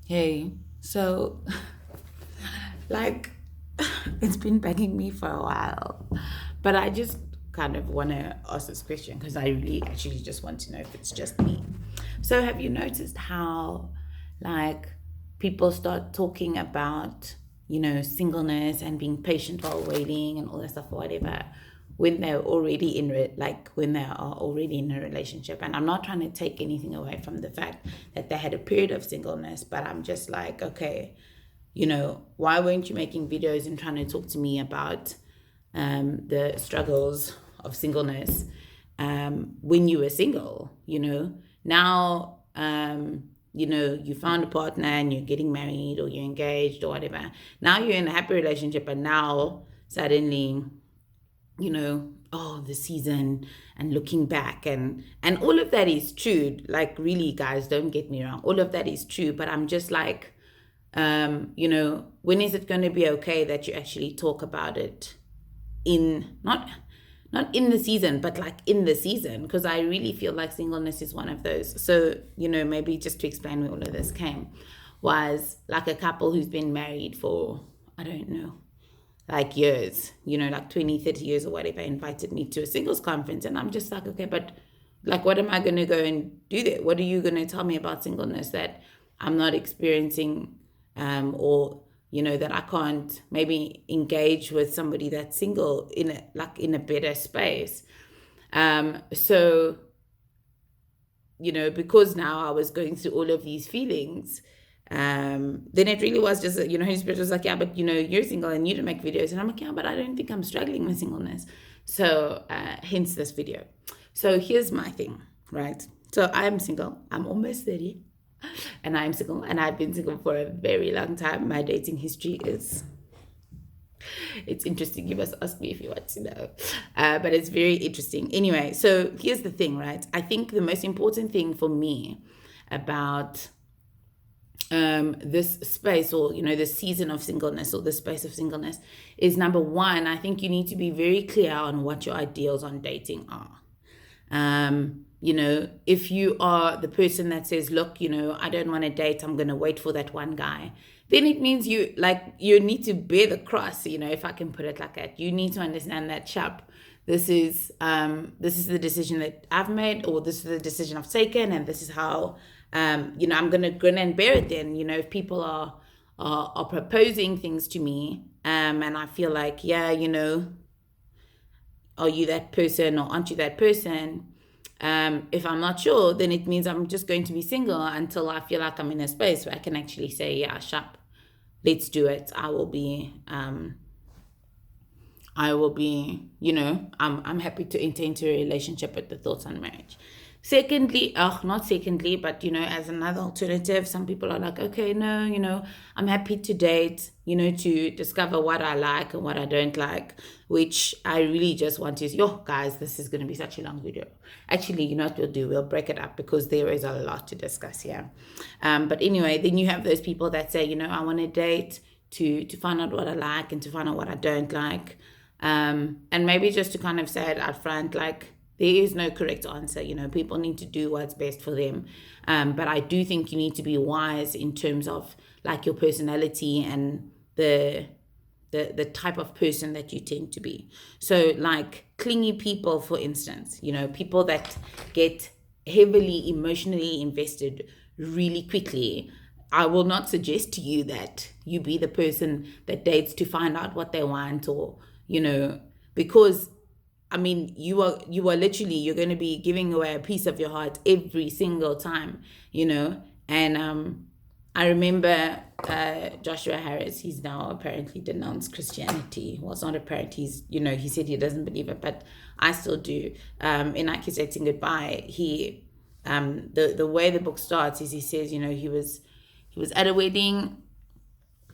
Hey, so like it's been bugging me for a while, but I just kind of want to ask this question because I really actually just want to know if it's just me. So, have you noticed how like people start talking about, singleness and being patient while waiting and all that stuff or whatever when they're already when they are already in a relationship? And I'm not trying to take anything away from the fact that they had a period of singleness, but I'm just like, okay, why weren't you making videos and trying to talk to me about the struggles of singleness when you were single? Now, you found a partner and you're getting married or you're engaged or whatever. Now you're in a happy relationship, and now suddenly, oh, the season and looking back and all of that is true. Like, really, guys, don't get me wrong, all of that is true, but I'm just like, when is it going to be okay that you actually talk about it in not in the season, but like in the season? Because I really feel like singleness is one of those. So, maybe just to explain where all of this came, was like a couple who's been married for, I don't know, like years, like 20, 30 years or whatever, invited me to a singles conference. And I'm just like, okay, but like, what am I going to go and do there? What are you going to tell me about singleness that I'm not experiencing, or that I can't maybe engage with somebody that's single in a better space? So because now I was going through all of these feelings, then it really was just, his spirit was like, yeah, but you're single and you don't make videos. And I'm like, yeah, but I don't think I'm struggling with singleness. So hence this video. So here's my thing, right? So I am single. I'm almost 30 and I'm single, and I've been single for a very long time. My dating history is, it's interesting. You must ask me if you want to know. But it's very interesting. Anyway, so here's the thing, right? I think the most important thing for me about this space, or this season of singleness, or the space of singleness, is number one, I think you need to be very clear on what your ideals on dating are. If you are the person that says, look, I don't want to date, I'm going to wait for that one guy, then it means you need to bear the cross, if I can put it like that. You need to understand that, sharp, this is the decision that I've made, or this is the decision I've taken, and this is how I'm going to grin and bear it. Then, if people are proposing things to me, and I feel like, yeah, are you that person or aren't you that person? If I'm not sure, then it means I'm just going to be single until I feel like I'm in a space where I can actually say, yeah, sharp, let's do it. I'm happy to enter into a relationship with the thoughts on marriage. Secondly, not secondly, but as another alternative, some people are like, okay, no, I'm happy to date, to discover what I like and what I don't like, which I really just want to, yo, guys, this is going to be such a long video. Actually, you know what we'll do? We'll break it up because there is a lot to discuss here. But anyway, then you have those people that say, I want to date to find out what I like and to find out what I don't like. And maybe just to kind of say it up front, like, there is no correct answer. People need to do what's best for them. But I do think you need to be wise in terms of like your personality and the type of person that you tend to be. So like clingy people, for instance, people that get heavily emotionally invested really quickly, I will not suggest to you that you be the person that dates to find out what they want, or, because you are literally, you're going to be giving away a piece of your heart every single time, and I remember Joshua Harris. He's now apparently denounced Christianity. Well, it's not apparent. He said he doesn't believe it, but I still do. In Accusating Goodbye, he the way the book starts is he says, he was at a wedding,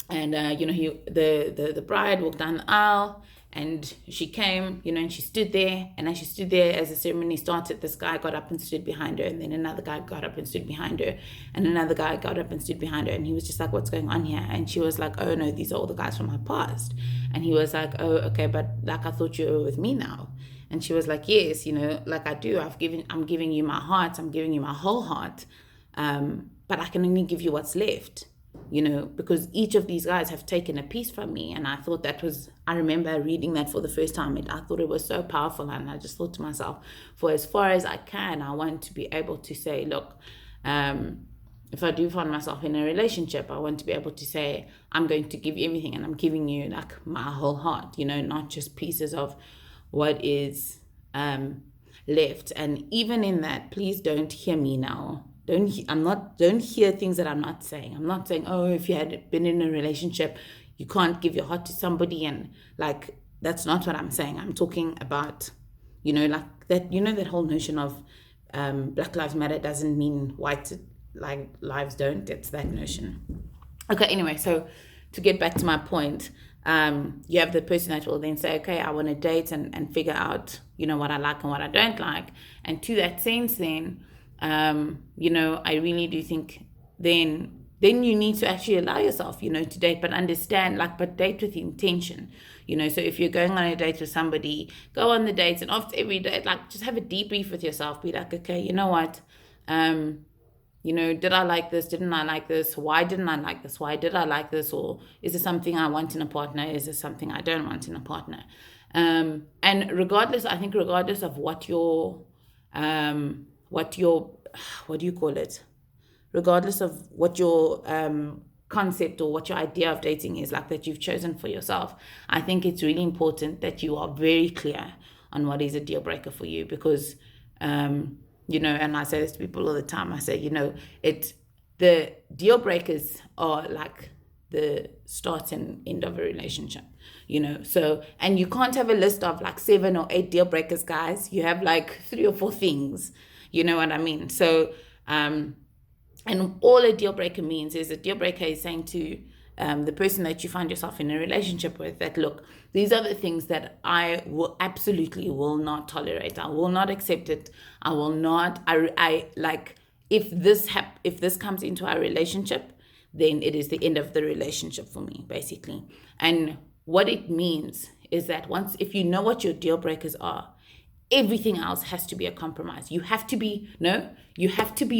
and the bride walked down the aisle, and she came, and she stood there. And as she stood there, as the ceremony started, this guy got up and stood behind her. And then another guy got up and stood behind her. And another guy got up and stood behind her. And he was just like, what's going on here? And she was like, oh, no, these are all the guys from my past. And he was like, oh, okay, but like, I thought you were with me now. And she was like, yes, like I do. I'm giving you my heart. I'm giving you my whole heart. But I can only give you what's left. because each of these guys have taken a piece from me. And I thought I remember reading that for the first time. I thought it was so powerful. And I just thought to myself, for as far as I can, I want to be able to say, look, if I do find myself in a relationship, I want to be able to say, I'm going to give you everything, and I'm giving you like my whole heart, not just pieces of what is left. And even in that, please don't hear me now. Don't hear things that I'm not saying. I'm not saying, oh, if you had been in a relationship, you can't give your heart to somebody, and like, that's not what I'm saying. I'm talking about, like that, that whole notion of Black Lives Matter doesn't mean white lives don't. It's that notion. Okay, anyway, so to get back to my point, you have the person that will then say, okay, I want to date and figure out, what I like and what I don't like. And to that sense, then, I really do think then you need to actually allow yourself, to date, but understand, but date with intention. So if you're going on a date with somebody, go on the dates, and after every date, just have a debrief with yourself. Be like, okay, you know what? Did I like this? Didn't I like this? Why didn't I like this? Why did I like this? Or is this something I want in a partner? Is this something I don't want in a partner? And regardless of what your what do you call it? Regardless of what your concept or what your idea of dating is, that you've chosen for yourself, I think it's really important that you are very clear on what is a deal breaker for you, because and I say this to people all the time. I say, the deal breakers are like the start and end of a relationship, So, and you can't have a list of 7 or 8 deal breakers, guys. You have 3 or 4 things, you know what I mean? So, and all a deal breaker means is, a deal breaker is saying to the person that you find yourself in a relationship with, that, look, these are the things that I will not tolerate. I will not accept it. I will not, if this comes into our relationship, then it is the end of the relationship for me, basically. And what it means is that if you know what your deal breakers are, everything else has to be a compromise. You have to be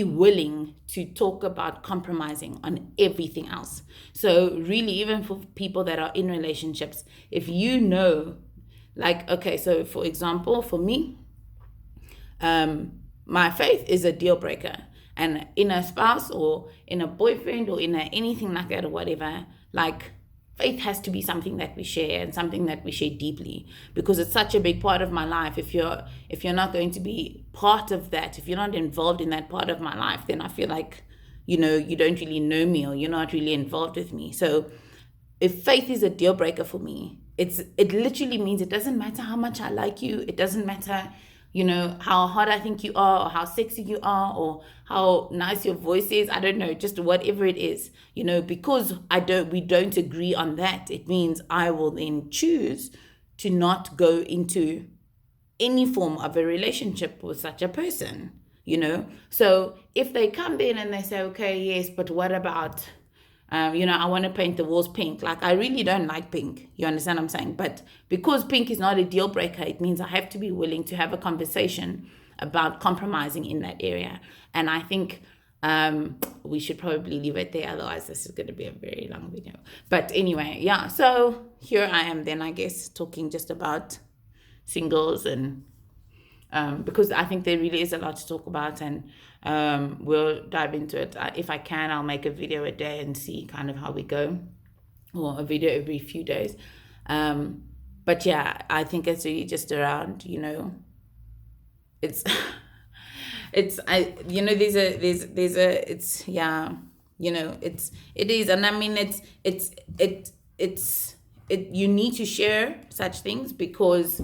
willing to talk about compromising on everything else. So really, even for people that are in relationships, if okay, so for example, for me, my faith is a deal breaker. And in a spouse or in a boyfriend or in anything like that or whatever, faith has to be something that we share, and something that we share deeply, because it's such a big part of my life. If you're not going to be part of that, if you're not involved in that part of my life, then I feel like, you don't really know me, or you're not really involved with me. So if faith is a deal breaker for me, it literally means it doesn't matter how much I like you. It doesn't matter, how hot I think you are, or how sexy you are, or how nice your voice is. I don't know, just whatever it is, because we don't agree on that. It means I will then choose to not go into any form of a relationship with such a person, So if they come in and they say, okay, yes, but what about, I want to paint the walls pink. I really don't like pink. You understand what I'm saying? But because pink is not a deal breaker, it means I have to be willing to have a conversation about compromising in that area. And I think we should probably leave it there. Otherwise, this is going to be a very long video. But anyway, yeah. So here I am then, I guess, talking just about singles, and because I think there really is a lot to talk about, and we'll dive into it. If I can, I'll make a video a day and see kind of how we go, or a video every few days. But yeah, I think it's really just around, it's it is, and I mean you need to share such things, because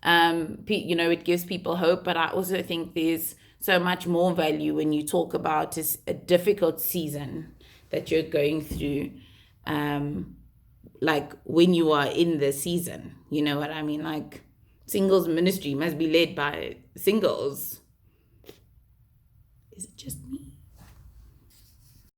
it gives people hope. But I also think there's so much more value when you talk about a difficult season that you're going through, when you are in the season. You know what I mean? Singles ministry must be led by singles. Is it just me?